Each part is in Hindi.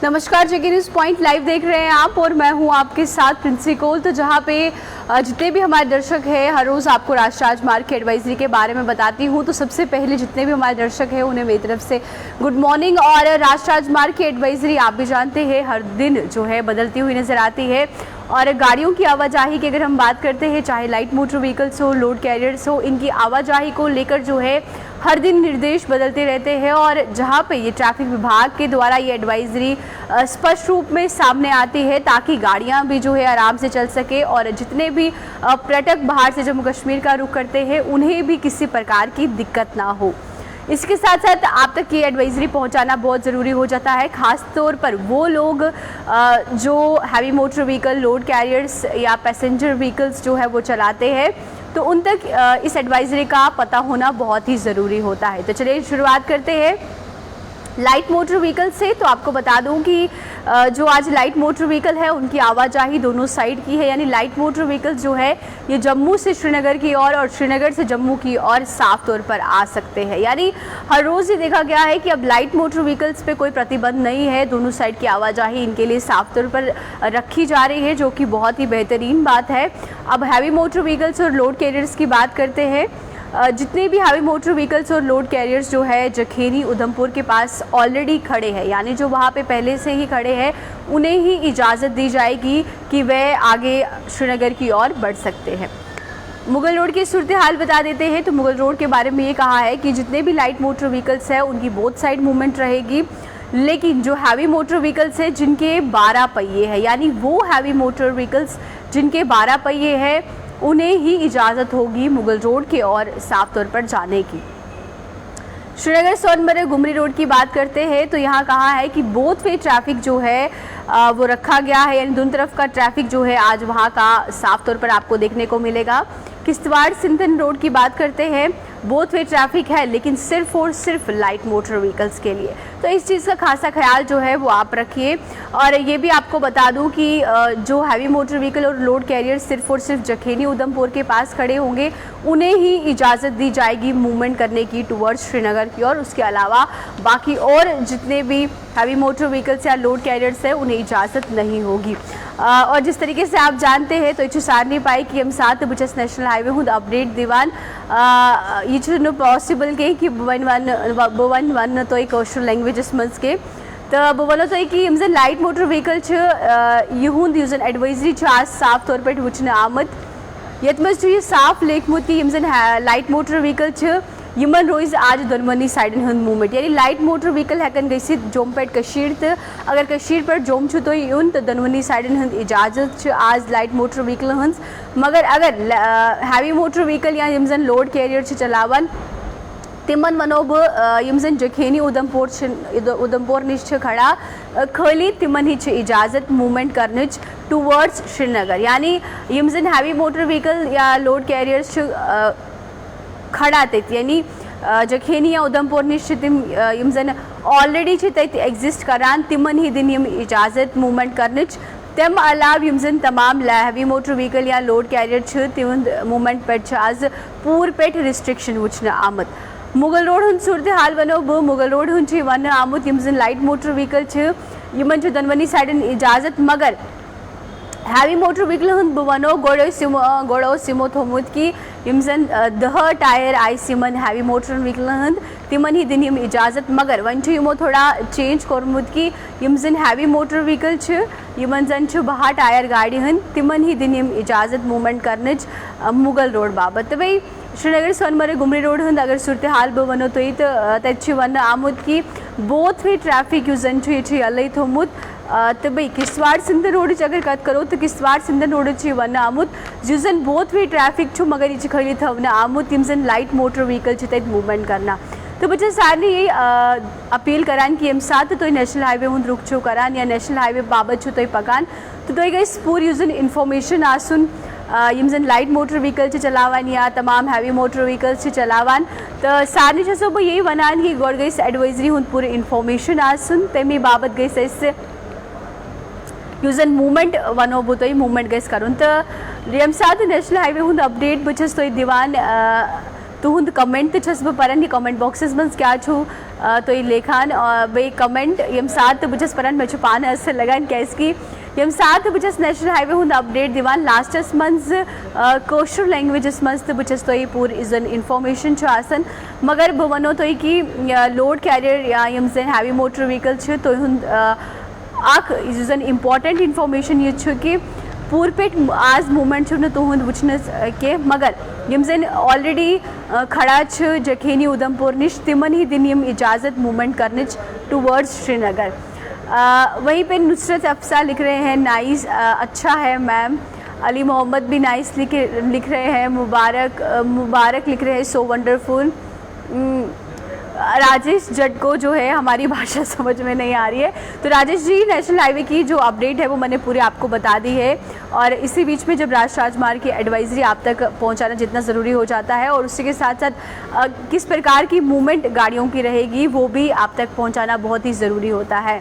नमस्कार, जेके न्यूज़ पॉइंट लाइव देख रहे हैं आप और मैं हूं आपके साथ प्रिंसी कोल। तो जहां पे जितने भी हमारे दर्शक हैं हर रोज़ आपको राष्ट्रीय राजमार्ग की एडवाइजरी के बारे में बताती हूं। तो सबसे पहले जितने भी हमारे दर्शक हैं उन्हें मेरी तरफ से गुड मॉर्निंग। और राष्ट्रीय राजमार्ग की एडवाइजरी आप भी जानते हैं हर दिन जो है बदलती हुई नजर आती है। और गाड़ियों की आवाजाही की अगर हम बात करते हैं, चाहे लाइट मोटर व्हीकल्स हो, लोड कैरियर्स हो, इनकी आवाजाही को लेकर जो है हर दिन निर्देश बदलते रहते हैं। और जहां पे ये ट्रैफिक विभाग के द्वारा ये एडवाइजरी स्पष्ट रूप में सामने आती है ताकि गाड़ियां भी जो है आराम से चल सके और जितने भी पर्यटक बाहर से जम्मू कश्मीर का रुख करते हैं उन्हें भी किसी प्रकार की दिक्कत ना हो। इसके साथ साथ आप तक ये एडवाइजरी पहुंचाना बहुत ज़रूरी हो जाता है, खास तौर पर वो लोग जो heavy motor vehicle, load carriers या पैसेंजर व्हीकल्स जो है वो चलाते हैं, तो उन तक इस एडवाइजरी का पता होना बहुत ही ज़रूरी होता है। तो चलिए शुरुआत करते हैं लाइट मोटर व्हीकल से। तो आपको बता दूं कि जो आज लाइट मोटर व्हीकल है उनकी आवाजाही दोनों साइड की है, यानी लाइट मोटर व्हीकल जो है ये जम्मू से श्रीनगर की ओर और श्रीनगर से जम्मू की ओर साफ तौर पर आ सकते हैं। यानी हर रोज़ ये देखा गया है कि अब लाइट मोटर व्हीकल्स पे कोई प्रतिबंध नहीं है, दोनों साइड की आवाजाही इनके लिए साफ तौर पर रखी जा रही है, जो कि बहुत ही बेहतरीन बात है। अब हैवी मोटर व्हीकल्स और लोड कैरियर्स की बात करते हैं। जितने भी हैवी मोटर व्हीकल्स और लोड कैरियर्स जो है जखेनी उधमपुर के पास ऑलरेडी खड़े हैं, यानी जो वहाँ पे पहले से ही खड़े हैं उन्हें ही इजाज़त दी जाएगी कि वह आगे श्रीनगर की ओर बढ़ सकते हैं। मुगल रोड की सूरत हाल बता देते हैं। तो मुगल रोड के बारे में ये कहा है कि जितने भी लाइट मोटर व्हीकल्स हैं उनकी बोथ साइड मूवमेंट रहेगी, लेकिन जो हैवी मोटर व्हीकल्स हैं जिनके 12 पहिए हैं, यानी वो हैवी मोटर व्हीकल्स जिनके 12 पहिए हैं उन्हें ही इजाज़त होगी मुगल रोड के और साफ तौर पर जाने की। श्रीनगर सोनमर्ग गुमरी रोड की बात करते हैं तो यहाँ कहा है कि बोथ वे ट्रैफिक जो है वो रखा गया है, यानी दोनों तरफ का ट्रैफिक जो है आज वहाँ का साफ तौर पर आपको देखने को मिलेगा। किश्तवाड़ सिंधन रोड की बात करते हैं, बोथ वे ट्रैफिक है लेकिन सिर्फ और सिर्फ लाइट मोटर व्हीकल्स के लिए, तो इस चीज़ का खासा ख्याल जो है वो आप रखिए। और ये भी आपको बता दूं कि जो हैवी मोटर व्हीकल और लोड कैरियर सिर्फ और सिर्फ जखेनी उधमपुर के पास खड़े होंगे उन्हें ही इजाज़त दी जाएगी मूवमेंट करने की टुवर्ड्स श्रीनगर की ओर। उसके अलावा बाकी और जितने भी हैवी मोटर व्हीकल्स या लोड कैरियर्स हैं उन्हें इजाज़त नहीं होगी। और जिस तरीके से आप जानते हैं तो ये सारनी पाई कि हम 7 बचस नेशनल हाईवे हूँ अपडेट दीवान ये पॉसिबल के कि बवन वन तो एक कौशल लैंग्वेजेस मंस के तो बोलो तो कि यम जन लाइट मोटर व्हीकल यहूद यूजन एडवाइजरी आज साफ तौर पर वुचने आमत यत मज यह साफ लेखमुत कि यम जन लाइट मोटर व्हीकल यमन रोज आज दोनवनी साइडन हंद मूवमेंट, यानी लाइट मोटर व्हीकल हेकन गसित जोम पे कशीर तो अगर कशीर पर जोम छु तो यून तो दोनवनी साइडन हंद इजाजत आज लाइट मोटर व्हीकल हंस, मगर अगर हैवी मोटर व्हीकल या यम जन लोड कैरियर चलावन तिमन वनोब यम जन जखेनी उधमपुर निश खड़ा खाली तिमन ही इजाज़त मूवमेंट करने टुवर्ड्स श्रीनगर, यानी यम जन हैवी मोटर व्हीकल या लोड कैरियर्स खड़ा तथ यानी जखेनी या उधमपुर निश यम जन ऑलरेडी तथ एग्जिस्ट करान तिमन ही दिन यम इजाज़त मूवमेंट करने तम अलाव यम जन तमाम हैवी मोटर व्हीकल या लोड कैरियर तिहद मूवमेंट पे आज पूर पे रिस्ट्रिक्शन वुचन आमत। मुगल रोड हूँ सूरत हाल वनो बह मुगल रोड हूँ वन आमुत यम जन लाइट मोटर व्हीकल यमन दोनवनी साइडन इजाज़त, मगर हैवी मोटर व्हीकल हूँ बह वनो गोड़ो सिमो थोमुत कि यम जन 10 टायर आई सिमन हैवी मोटर व्हीकल हंद तिमन ही दिन यम इजाज़त, मगर वन यमो थोड़ा चेंज कोरमुत कि यम जन हैवी मोटर व्हीकल यमन जन 12 टायर गाड़ी हंद तिमन ही दिन यम इजाज़त मूवमेंट करने मुगल रोड बाबत। तो भाई श्रीनगर सोनमर्ग गुमरी रोड हंद अगर सूरत हाल बह वनो तो तथ वन आमुत कि बोथ वे ट्रैफिक यूजन ये अल थोमुत। तो भाई किश्तवाड़ सिंधन रोड अगर कत करो तो किश्तवाड़ सिंधन रोड वन आमुत यूजन बोथ वे ट्रैफिक मगर ये खली थवन आमुत यम जन लाइट मोटर व्हीकल तथ मूवमेंट करना। तो बच्चे सारे यही अपील करान कि यम साथ तो नेशनल हाईवे हूँ रुख छो करान या नेशनल हाईवे बाबत छो तो पकान तो गई पूरी यूजन इन्फॉर्मेशन आसन यम जन लाइट मोटर व्हीकल चलावान या तमाम हैवी मोटर व्हीकल्स चलावान तो सारे छो बह यही वनान कि गोड़ गई एडवाइजरी हूँ पूरी इन्फॉर्मेशन आसन तमी बाबत गई यूजन मूवमेंट वनो बह तुम मूवमेंट गस करुन। तो यम साथ नेशनल हाईवे हूँ अपडेट बस तुम दिवान तुहद कमेंट तो बह पान कमेंट बॉक्सेस मज क्या तो ये लेखान वे कमेंट यम साथ बचस परन मे पान असल लगान कैसकी यम साथ बचस नेशनल हाईवे हुंद अपडेट दिवान लास्टस मंज कोशर लैंग्वेजेस मंज तो बचस तो ये पूर इजन इन्फॉर्मेशन छ आसन मगर बह वनो तो कि लोड कैरियर या यम जन हैवी मोटर व्हीकल छ तो हुंद अख इजन इम्पॉर्टेंट इन्फॉर्मेशन ये छ कि पूर पे आज मूवमेंट छ तुहद वुचनस के मगर यम जन ऑलरेडी खड़ा छ जखेनी उधमपुर निश तिमन ही दिन यम इजाज़त मूवमेंट करने टूवर्ड्स श्रीनगर। वहीं पे नुसरत अफसा लिख रहे हैं नाइस, अच्छा है मैम। अली मोहम्मद भी नाइस लिख रहे हैं। मुबारक लिख रहे हैं सो वंडरफुल। राजेश जट को जो है हमारी भाषा समझ में नहीं आ रही है, तो राजेश जी नेशनल हाईवे की जो अपडेट है वो मैंने पूरी आपको बता दी है। और इसी बीच में जब राष्ट्रीय राजमार्ग की एडवाइजरी आप तक पहुंचाना जितना ज़रूरी हो जाता है और उसी के साथ साथ किस प्रकार की मूवमेंट गाड़ियों की रहेगी वो भी आप तक पहुंचाना बहुत ही ज़रूरी होता है।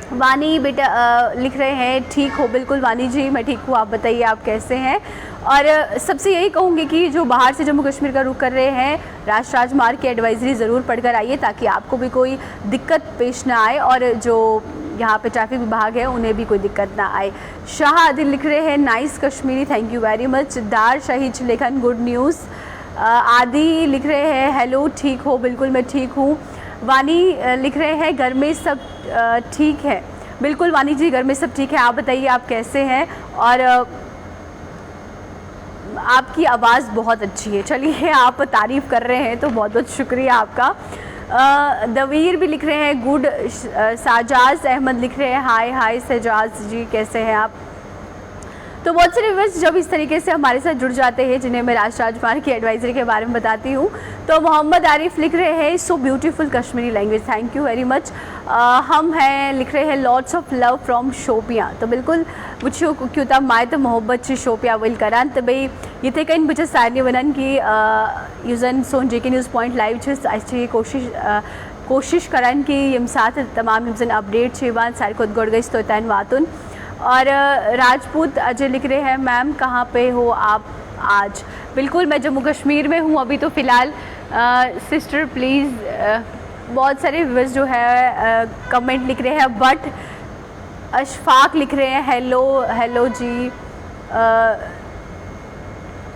वानी बेटा लिख रहे हैं ठीक हो, बिल्कुल वानी जी मैं ठीक हूँ, आप बताइए आप कैसे हैं। और सबसे यही कहूँगी कि जो बाहर से जम्मू कश्मीर का रुख कर रहे हैं राष्ट्रीय राजमार्ग की एडवाइजरी ज़रूर पढ़कर आइए ताकि आपको भी कोई दिक्कत पेश ना आए और जो यहाँ पे ट्रैफिक विभाग है उन्हें भी कोई दिक्कत ना आए। शाह आदिल लिख रहे हैं nice Kashmiri, thank you very much. दार शहीद लेखन गुड न्यूज़। आदि लिख रहे हैं हेलो ठीक हो, बिल्कुल मैं ठीक हूँ। वानी लिख रहे हैं घर में सब ठीक है, बिल्कुल वानी जी घर में सब ठीक है, आप बताइए आप कैसे हैं। और आपकी आवाज़ बहुत अच्छी है, चलिए आप तारीफ़ कर रहे हैं तो बहुत बहुत शुक्रिया आपका। दवीर भी लिख रहे हैं गुड। साजाज अहमद लिख रहे हैं हाय हाय सजाज जी कैसे हैं आप। तो बहुत सारे व्यूअर्स जब इस तरीके से हमारे साथ जुड़ जाते हैं जिन्हें मैं राष्ट्रीय राजमार्ग की एडवाइजरी के बारे में बताती हूँ। तो मोहम्मद आरिफ लिख रहे हैं so beautiful Kashmiri language, thank you very much. हम हैं लिख रहे हैं lots of love from Shopian, तो बिल्कुल वुचो क्योंता माए तो मोहब्बत शोपिया विल करान तो भाई ये थे कहीं मुझे सारनी बनन की यूजन सोन जेके न्यूज़ पॉइंट लाइव अच्छी कोशिश करान कि यम साथ तमाम यूजन अपडेट छेवान सारे खुद गड़ गई तो तैन वातुन। और राजपूत अजय लिख रहे हैं मैम कहाँ पे हो आप आज। बिल्कुल मैं जम्मू कश्मीर में हूँ अभी तो फ़िलहाल। सिस्टर प्लीज़ बहुत सारे व्यूअर्स जो है कमेंट लिख रहे हैं बट अशफाक लिख रहे हैं हेलो जी।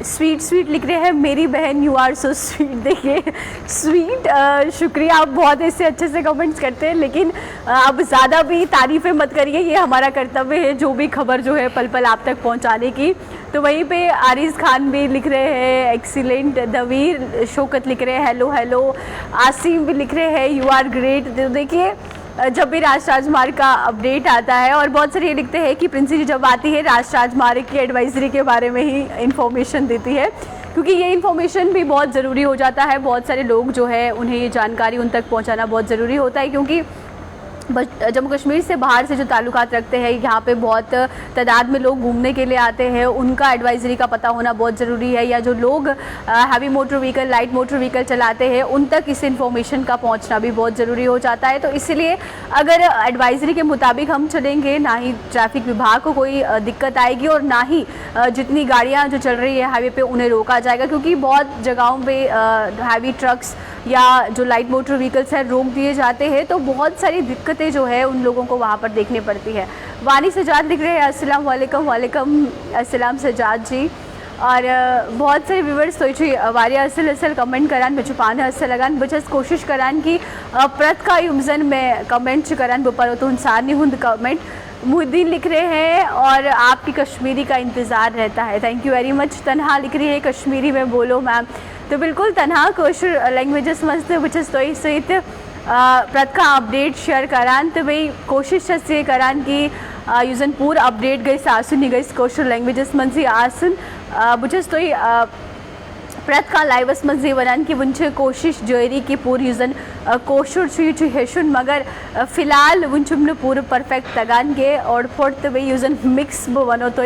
स्वीट लिख रहे हैं मेरी बहन यू आर सो स्वीट। देखिए स्वीट शुक्रिया, आप बहुत ऐसे अच्छे से कमेंट्स करते हैं लेकिन अब ज़्यादा भी तारीफ़ें मत करिए, ये हमारा कर्तव्य है जो भी खबर जो है पल पल आप तक पहुंचाने की। तो वहीं पे आरिज खान भी लिख रहे हैं एक्सीलेंट। दवीर शौकत लिख रहे हैं हेलो। आसिम भी लिख रहे हैं यू आर ग्रेट। तो देखिए जब भी राष्ट्रीय राजमार्ग का अपडेट आता है और बहुत सारे ये लिखते हैं कि प्रिंसी जी जब आती है राष्ट्रीय राजमार्ग की एडवाइजरी के बारे में ही इन्फॉर्मेशन देती है, क्योंकि ये इन्फॉर्मेशन भी बहुत ज़रूरी हो जाता है। बहुत सारे लोग जो है उन्हें ये जानकारी उन तक पहुंचाना बहुत ज़रूरी होता है, क्योंकि जम्मू कश्मीर से बाहर से जो ताल्लुकात रखते हैं यहाँ पे बहुत तादाद में लोग घूमने के लिए आते हैं, उनका एडवाइजरी का पता होना बहुत ज़रूरी है। या जो लोग heavy motor vehicle light motor vehicle चलाते हैं उन तक इस इन्फॉर्मेशन का पहुँचना भी बहुत ज़रूरी हो जाता है। तो इसलिए अगर एडवाइजरी के मुताबिक हम चलेंगे ना ही ट्रैफिक विभाग को कोई दिक्कत आएगी और ना ही जितनी गाड़ियाँ जो चल रही है हाईवे पे उन्हें रोका जाएगा, क्योंकि बहुत जगहों पे हैवी ट्रक्स या जो लाइट मोटर व्हीकल्स हैं रोक दिए जाते हैं, तो बहुत सारी दिक्कतें जो है उन लोगों को वहाँ पर देखनी पड़ती है। वानी सजाद लिख रहे हैं अस्सलाम वालेकुम अस्सलाम सजाद जी। और बहुत सारे व्यूवर्स तो वारिया असल कमेंट करान मैं छुपाना असल लगान बचस कोशिश करान कि प्रत का युमजन में कमेंट करान बपर तो इंसान नहीं हूँ कमेंट। मुद्दीन लिख रहे हैं और आपकी कश्मीरी का इंतज़ार रहता है, थैंक यू वेरी मच। तनहा लिख रही है कश्मीरी में बोलो मैम, तो बिल्कुल तनहा कोशर लैंग्वेजेस मस्त बचस तो सहित प्रत का अपडेट शेयर करान तो भाई कोशिश ये करान कि यूजन पूर अपडेट गई आसन गई कोशर लैंग्वेजेस मंजी आसन बचस तो प्रत का लाइवस मंजी वनान कि वुंच कोशिश जोरी कि पूर यूजन कोशर हेशुन मगर फ़िलहाल वुंचुम पूर परफेक्ट तगान के और फोर्थ वे यूजन मिक्स वनो तो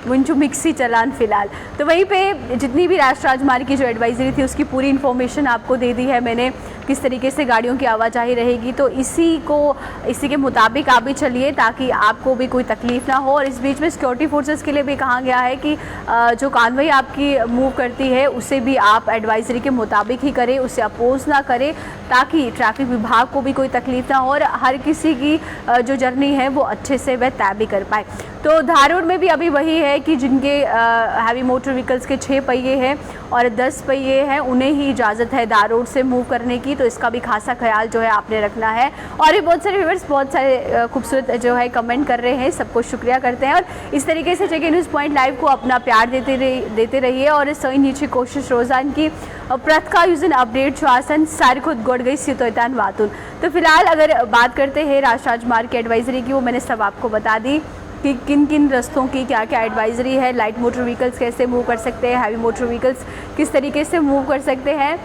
वुंचु मिक्स ही चलान फ़िलहाल। तो वहीं पे जितनी भी राष्ट्रीय राजमार्ग की जो एडवाइजरी थी उसकी पूरी इन्फॉर्मेशन आपको दे दी है मैंने, किस तरीके से गाड़ियों की आवाजाही रहेगी। तो इसी के मुताबिक आप भी चलिए ताकि आपको भी कोई तकलीफ़ ना हो। और इस बीच में सिक्योरिटी फोर्सेस के लिए भी कहा गया है कि जो कानवई आपकी मूव करती है उसे भी आप एडवाइजरी के मुताबिक ही करें, उसे अपोज ना करें, ताकि ट्रैफिक विभाग को भी कोई तकलीफ ना हो और हर किसी की जो जर्नी है वो अच्छे से वह तय भी कर पाए। तो धारूर में भी अभी वही है कि जिनके हैवी मोटर व्हीकल्स के 6 पहिए हैं और 10 पहिए हैं उन्हें ही इजाज़त है धारूर से मूव करने की, तो इसका भी खासा ख्याल जो है आपने रखना है। और भी बहुत सारे व्यूअर्स बहुत सारे खूबसूरत जो है कमेंट कर रहे हैं, सबको शुक्रिया करते हैं। और इस तरीके से जेके न्यूज़ पॉइंट लाइव को अपना प्यार देते रहिए और सही नीचे कोशिश रोज़ान की प्रतका यूजन अपडेट जो आसन सारी खुद गोड़ गई सितोतान वातुन। तो फिलहाल अगर बात करते हैं राष्ट्रीय राजमार्ग की एडवाइजरी की, वो मैंने सब आपको बता दी कि किन किन रस्तों की क्या क्या एडवाइजरी है, लाइट मोटर व्हीकल्स कैसे मूव कर सकते हैं, हैवी मोटर व्हीकल्स किस तरीके से मूव कर सकते हैं,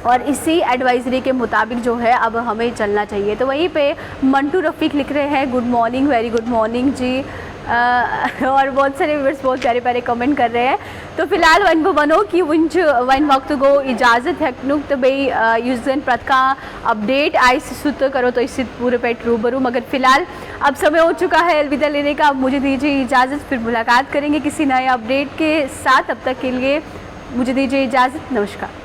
और इसी एडवाइजरी के मुताबिक जो है अब हमें चलना चाहिए। तो वहीं पे मंटू रफ़ीक लिख रहे हैं good morning, very good morning ji. और बहुत सारे व्यूअर्स बहुत प्यारे प्यारे कमेंट कर रहे हैं। तो फिलहाल वन बनो कि वंच वन वक्त गो इजाज़त है तो भाई यूजन प्रतका अपडेट आई सुत करो तो इससे पूरे पेट रूबरू, मगर फिलहाल अब समय हो चुका है अलविदा लेने का। अब मुझे दीजिए इजाज़त, फिर मुलाकात करेंगे किसी नए अपडेट के साथ। अब तक के लिए मुझे दीजिए इजाज़त, नमस्कार।